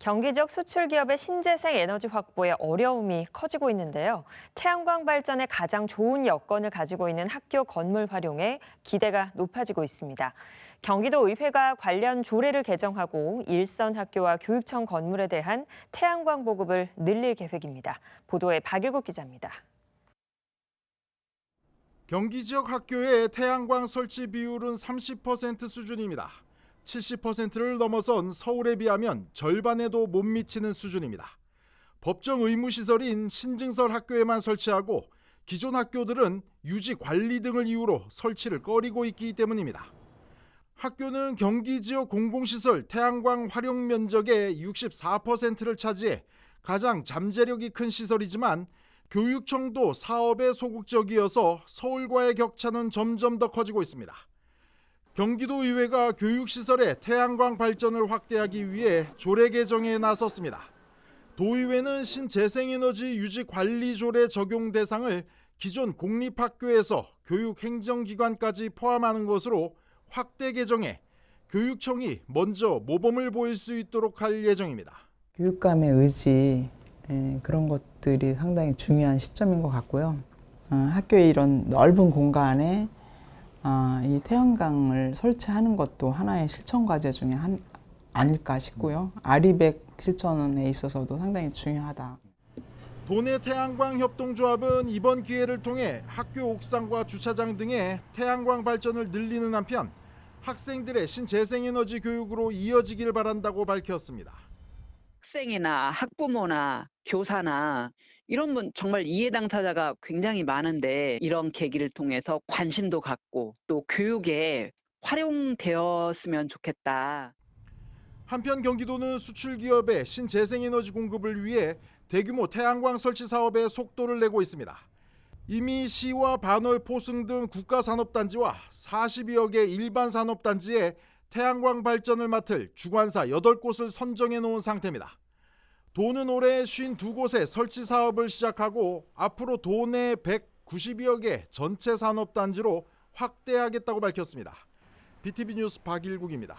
경기 지역 수출 기업의 신재생 에너지 확보에 어려움이 커지고 있는데요. 태양광 발전에 가장 좋은 여건을 가지고 있는 학교 건물 활용에 기대가 높아지고 있습니다. 경기도 의회가 관련 조례를 개정하고 일선 학교와 교육청 건물에 대한 태양광 보급을 늘릴 계획입니다. 보도에 박일국 기자입니다. 경기 지역 학교의 태양광 설치 비율은 30% 수준입니다. 70%를 넘어선 서울에 비하면 절반에도 못 미치는 수준입니다. 법정 의무 시설인 신증설 학교에만 설치하고 기존 학교들은 유지 관리 등을 이유로 설치를 꺼리고 있기 때문입니다. 학교는 경기 지역 공공시설 태양광 활용 면적의 64%를 차지해 가장 잠재력이 큰 시설이지만 교육청도 사업에 소극적이어서 서울과의 격차는 점점 더 커지고 있습니다. 경기도의회가 교육시설의 태양광 발전을 확대하기 위해 조례 개정에 나섰습니다. 도의회는 신재생에너지 유지관리 조례 적용 대상을 기존 공립학교에서 교육행정기관까지 포함하는 것으로 확대 개정해 교육청이 먼저 모범을 보일 수 있도록 할 예정입니다. 교육감의 의지 그런 것들이 상당히 중요한 시점인 것 같고요. 학교의 이런 넓은 공간에 이 태양광을 설치하는 것도 하나의 실천 과제 중에 아닐까 싶고요. 아리백 실천에 있어서도 상당히 중요하다. 도내 태양광 협동조합은 이번 기회를 통해 학교 옥상과 주차장 등의 태양광 발전을 늘리는 한편 학생들의 신재생에너지 교육으로 이어지길 바란다고 밝혔습니다. 학생이나 학부모나 교사나 이런 분 정말 이해 당사자가 굉장히 많은데 이런 계기를 통해서 관심도 갖고 또 교육에 활용되었으면 좋겠다. 한편 경기도는 수출 기업의 신재생에너지 공급을 위해 대규모 태양광 설치 사업에 속도를 내고 있습니다. 이미 시와 반월 포승 등 국가산업단지와 40여 개 일반 산업단지에 태양광 발전을 맡을 주관사 8곳을 선정해 놓은 상태입니다. 도는 올해 52곳에 설치 사업을 시작하고 앞으로 도내 190여 개 전체 산업단지로 확대하겠다고 밝혔습니다. BTV 뉴스 박일국입니다.